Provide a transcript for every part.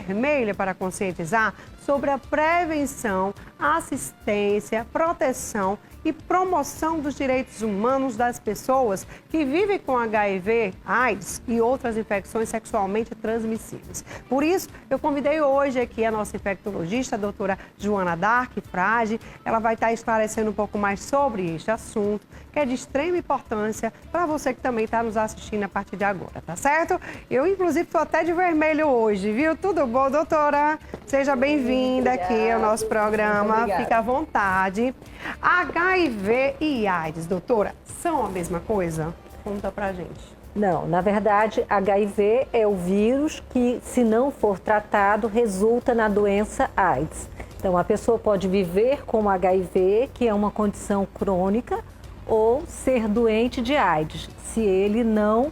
vermelha para conscientizar sobre a prevenção, assistência, proteção e promoção dos direitos humanos das pessoas que vivem com HIV, AIDS e outras infecções sexualmente transmissíveis. Por isso, eu convidei hoje aqui a nossa infectologista, a doutora Joana Dark Frade. Ela vai estar esclarecendo um pouco mais sobre este assunto, que é de extrema importância para você que também está nos assistindo a partir de agora, tá certo? Eu, inclusive, estou até de vermelho hoje, viu? Tudo bom, doutora? Seja bem-vinda aqui ao nosso programa. Fica à vontade. HIV e AIDS, doutora, são a mesma coisa? Conta pra gente. Não, na verdade, HIV é o vírus que, se não for tratado, resulta na doença AIDS. Então, a pessoa pode viver com HIV, que é uma condição crônica, ou ser doente de AIDS, se ele não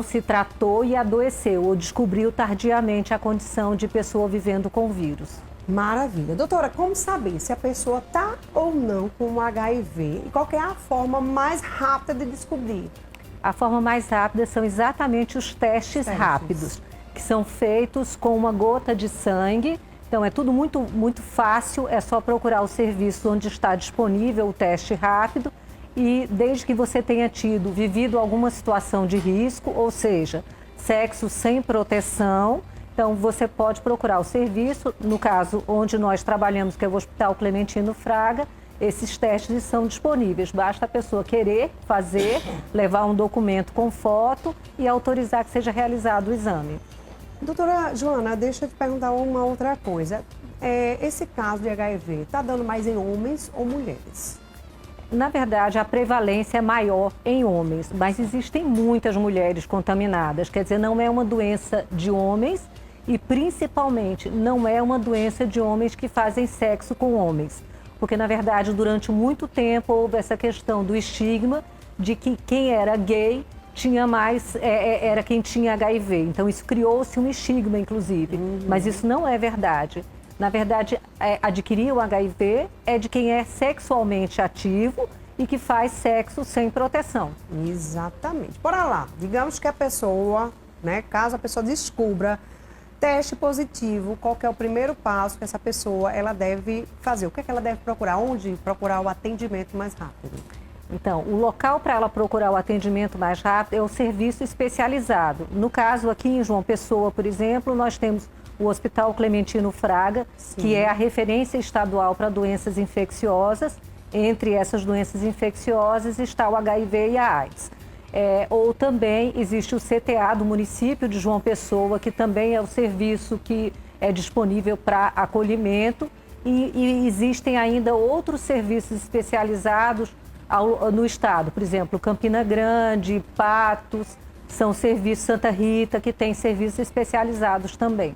se tratou e adoeceu, ou descobriu tardiamente a condição de pessoa vivendo com o vírus. Maravilha. Doutora, como saber se a pessoa está ou não com HIV e qual que é a forma mais rápida de descobrir? A forma mais rápida são exatamente os testes rápidos, que são feitos com uma gota de sangue. Então, é tudo muito fácil, é só procurar o serviço onde está disponível o teste rápido e desde que você tenha vivido alguma situação de risco, ou seja, sexo sem proteção, então você pode procurar o serviço. No caso onde nós trabalhamos, que é o Hospital Clementino Fraga, esses testes são disponíveis. Basta a pessoa querer fazer, levar um documento com foto e autorizar que seja realizado o exame. Doutora Joana, deixa eu te perguntar uma outra coisa. Esse caso de HIV está dando mais em homens ou mulheres? Na verdade, a prevalência é maior em homens, mas existem muitas mulheres contaminadas. Quer dizer, não é uma doença de homens e, principalmente, não é uma doença de homens que fazem sexo com homens. Porque, na verdade, durante muito tempo houve essa questão do estigma de que quem era gay tinha mais, era quem tinha HIV. Então, isso criou-se um estigma, inclusive. Mas isso não é verdade. Na verdade, adquirir o HIV é de quem é sexualmente ativo e que faz sexo sem proteção. Exatamente. Bora lá. Digamos que a pessoa, caso a pessoa descubra teste positivo, qual que é o primeiro passo que essa pessoa ela deve fazer? O que é que ela deve procurar? Onde procurar o atendimento mais rápido? Então, o local para ela procurar o atendimento mais rápido é o serviço especializado. No caso, aqui em João Pessoa, por exemplo, nós temos o Hospital Clementino Fraga, que é a referência estadual para doenças infecciosas. Entre essas doenças infecciosas está o HIV e a AIDS. Ou também existe o CTA do município de João Pessoa, que também é o serviço que é disponível para acolhimento. E existem ainda outros serviços especializados no estado. Por exemplo, Campina Grande, Patos, são serviços Santa Rita, que tem serviços especializados também.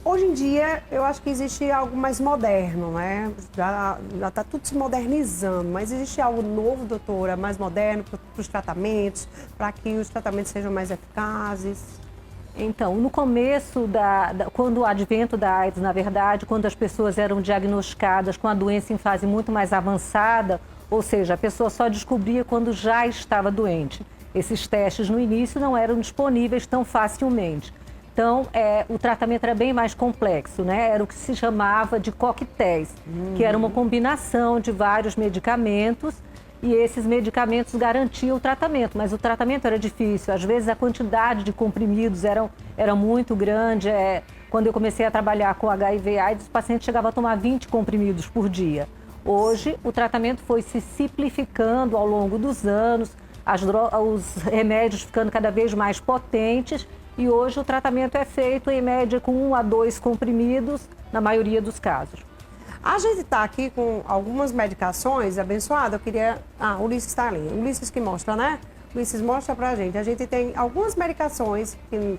Hoje em dia, eu acho que existe algo mais moderno, né? Já está tudo se modernizando, mas existe algo novo, doutora, mais moderno para os tratamentos, para que os tratamentos sejam mais eficazes? Então, no começo, quando o advento da AIDS, na verdade, quando as pessoas eram diagnosticadas com a doença em fase muito mais avançada, ou seja, a pessoa só descobria quando já estava doente. Esses testes no início não eram disponíveis tão facilmente. Então, o tratamento era bem mais complexo, né? Era o que se chamava de coquetéis, que era uma combinação de vários medicamentos e esses medicamentos garantiam o tratamento, mas o tratamento era difícil. Às vezes, a quantidade de comprimidos era muito grande. Quando eu comecei a trabalhar com HIV e AIDS, os pacientes chegavam a tomar 20 comprimidos por dia. Hoje, o tratamento foi se simplificando ao longo dos anos, os remédios ficando cada vez mais potentes. E hoje o tratamento é feito em média com 1 a 2 comprimidos, na maioria dos casos. A gente está aqui com algumas medicações, abençoada, eu queria... o Ulisses está ali, o Ulisses que mostra, né? O Ulisses mostra pra gente. A gente tem algumas medicações que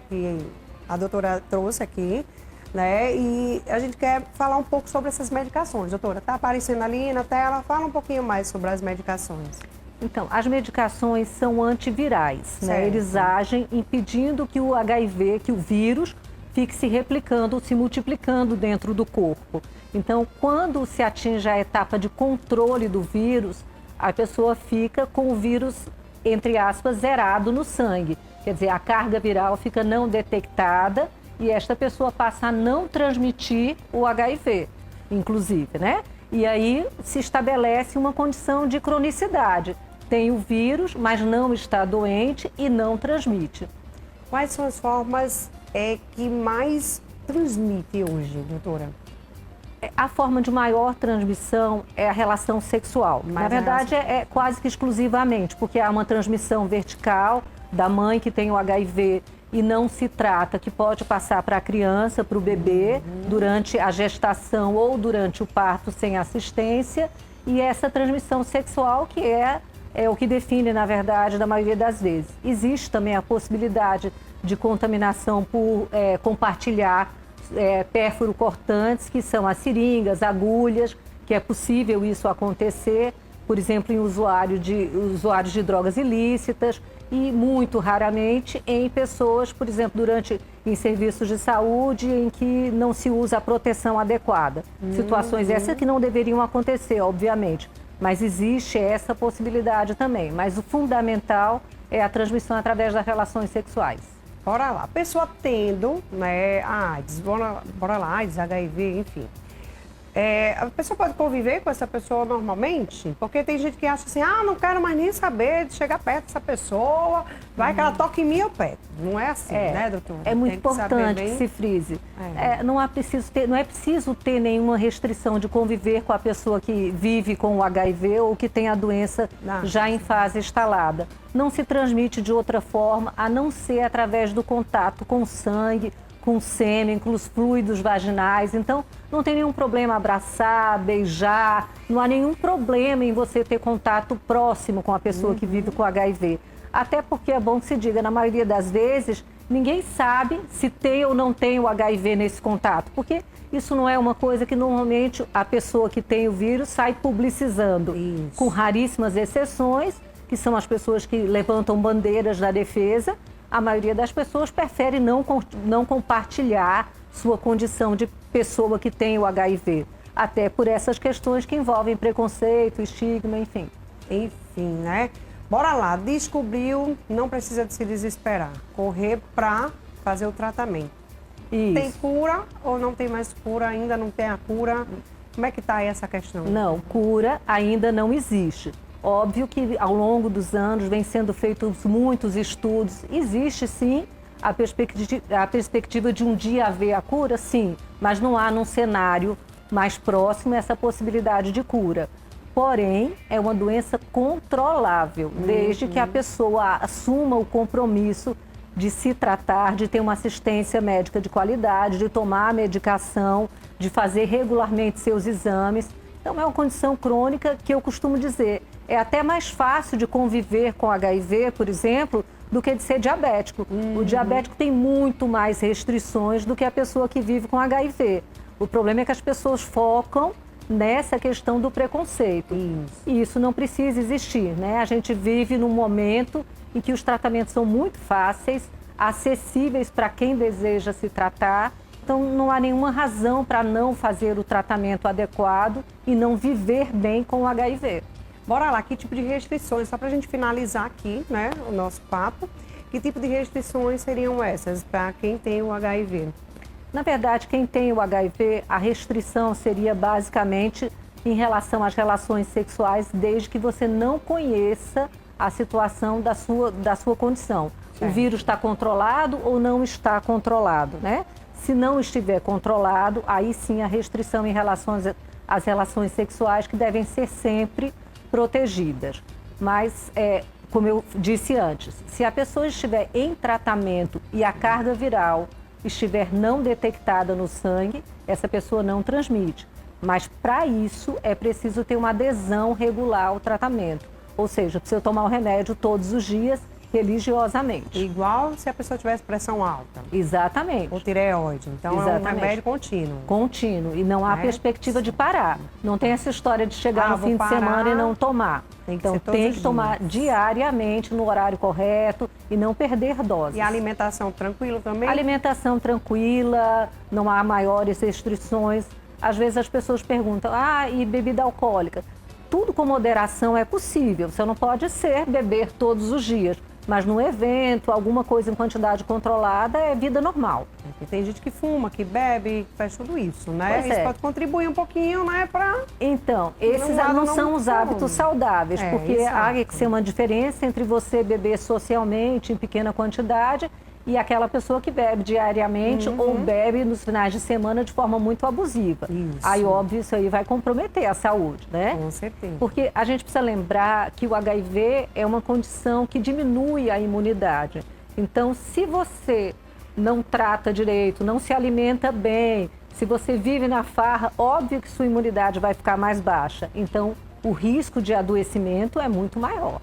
a doutora trouxe aqui, né? E a gente quer falar um pouco sobre essas medicações. Doutora, está aparecendo ali na tela, fala um pouquinho mais sobre as medicações. Então, as medicações são antivirais, né? Eles agem impedindo que o HIV, que o vírus, fique se replicando, se multiplicando dentro do corpo. Então, quando se atinge a etapa de controle do vírus, a pessoa fica com o vírus, entre aspas, zerado no sangue. Quer dizer, a carga viral fica não detectada e esta pessoa passa a não transmitir o HIV, inclusive, né? E aí se estabelece uma condição de cronicidade. Tem o vírus, mas não está doente e não transmite. Quais são as formas que mais transmite hoje, doutora? A forma de maior transmissão é a relação sexual. Na verdade, é quase que exclusivamente, porque há uma transmissão vertical da mãe que tem o HIV e não se trata, que pode passar para a criança, para o bebê, durante a gestação ou durante o parto sem assistência. E essa transmissão sexual que é o que define, na verdade, da maioria das vezes. Existe também a possibilidade de contaminação por compartilhar pérfuro cortantes, que são as seringas, agulhas, que é possível isso acontecer, por exemplo, em usuários de drogas ilícitas e, muito raramente, em pessoas, por exemplo, em serviços de saúde em que não se usa a proteção adequada. Situações essas que não deveriam acontecer, obviamente, mas existe essa possibilidade também. Mas o fundamental é a transmissão através das relações sexuais. Bora lá. A pessoa tendo, né, AIDS, bora lá, AIDS, HIV, enfim. A pessoa pode conviver com essa pessoa normalmente? Porque tem gente que acha assim, não quero mais nem saber de chegar perto dessa pessoa, vai que ela toca em mim, eu pego. Não é assim, né, doutor? É muito importante que se frise. Não é preciso ter nenhuma restrição de conviver com a pessoa que vive com o HIV ou que tem a doença já em fase instalada. Não se transmite de outra forma, a não ser através do contato com o sangue, com o sêmen, com os fluidos vaginais. Então, não tem nenhum problema abraçar, beijar, não há nenhum problema em você ter contato próximo com a pessoa que vive com HIV. Até porque é bom que se diga, na maioria das vezes, ninguém sabe se tem ou não tem o HIV nesse contato, porque isso não é uma coisa que normalmente a pessoa que tem o vírus sai publicizando, com raríssimas exceções, que são as pessoas que levantam bandeiras da defesa. A maioria das pessoas prefere não compartilhar sua condição de pessoa que tem o HIV, até por essas questões que envolvem preconceito, estigma, enfim. Enfim, né? Bora lá, descobriu, não precisa de se desesperar, correr para fazer o tratamento. Isso. Tem cura ou não tem mais cura, ainda não tem a cura? Como é que está aí essa questão? Não, cura ainda não existe. Óbvio que ao longo dos anos vem sendo feitos muitos estudos. Existe sim a perspectiva de um dia haver a cura, sim, mas não há num cenário mais próximo essa possibilidade de cura. Porém, é uma doença controlável, desde que a pessoa assuma o compromisso de se tratar, de ter uma assistência médica de qualidade, de tomar a medicação, de fazer regularmente seus exames. Então, é uma condição crônica que eu costumo dizer, é até mais fácil de conviver com HIV, por exemplo, do que de ser diabético. O diabético tem muito mais restrições do que a pessoa que vive com HIV. O problema é que as pessoas focam nessa questão do preconceito. E isso não precisa existir, né? A gente vive num momento em que os tratamentos são muito fáceis, acessíveis para quem deseja se tratar. Então, não há nenhuma razão para não fazer o tratamento adequado e não viver bem com o HIV. Bora lá, que tipo de restrições, só para a gente finalizar aqui, né, o nosso papo, que tipo de restrições seriam essas para quem tem o HIV? Na verdade, quem tem o HIV, a restrição seria basicamente em relação às relações sexuais, desde que você não conheça a situação da sua condição. Certo. O vírus está controlado ou não está controlado, né? Se não estiver controlado, aí sim a restrição em relação às relações sexuais, que devem ser sempre protegidas. Mas, como eu disse antes, se a pessoa estiver em tratamento e a carga viral estiver não detectada no sangue, essa pessoa não transmite. Mas, para isso, é preciso ter uma adesão regular ao tratamento. Ou seja, precisa tomar o remédio todos os dias, religiosamente. Igual se a pessoa tivesse pressão alta. Exatamente. Ou tireoide. Então, exatamente. É um remédio contínuo. Contínuo. E não há perspectiva de parar. Não tem essa história de chegar no fim de semana e não tomar. Então, tem que tomar diariamente, no horário correto e não perder doses. E a alimentação tranquila também? Alimentação tranquila, não há maiores restrições. Às vezes as pessoas perguntam, e bebida alcoólica? Tudo com moderação é possível. Você não pode beber todos os dias, Mas num evento, alguma coisa em quantidade controlada é vida normal. Porque tem gente que fuma, que bebe, que faz tudo isso, né? Pois Isso é. pode contribuir um pouquinho, né, para... Então, esses não são os hábitos saudáveis, porque há que ser uma diferença entre você beber socialmente, em pequena quantidade, e aquela pessoa que bebe diariamente ou bebe nos finais de semana de forma muito abusiva. Isso. Aí, óbvio, isso aí vai comprometer a saúde, né? Com certeza. Porque a gente precisa lembrar que o HIV é uma condição que diminui a imunidade. Então, se você não trata direito, não se alimenta bem, se você vive na farra, óbvio que sua imunidade vai ficar mais baixa. Então, o risco de adoecimento é muito maior.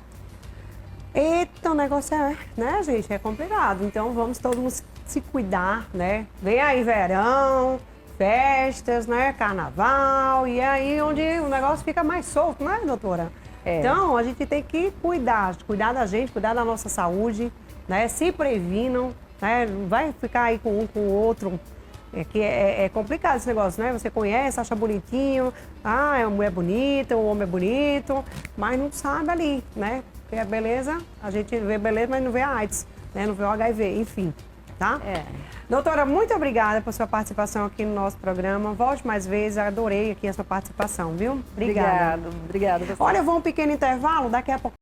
Eita, o negócio é, né, gente, é complicado. Então, vamos todos se cuidar, né? Vem aí verão, festas, né, carnaval, e é aí onde o negócio fica mais solto, né, doutora? É. Então, a gente tem que cuidar da gente, cuidar da nossa saúde, né? Se previnam, né? Não vai ficar aí com um com o outro. É complicado esse negócio, né? Você conhece, acha bonitinho, a mulher é bonita, o homem é bonito, mas não sabe ali, né? Porque a beleza, a gente vê beleza, mas não vê a AIDS, né? Não vê o HIV, enfim, tá? É. Doutora, muito obrigada por sua participação aqui no nosso programa. Volte mais vezes, adorei aqui a sua participação, viu? Obrigada. Obrigada. Olha, eu vou um pequeno intervalo, daqui a pouco.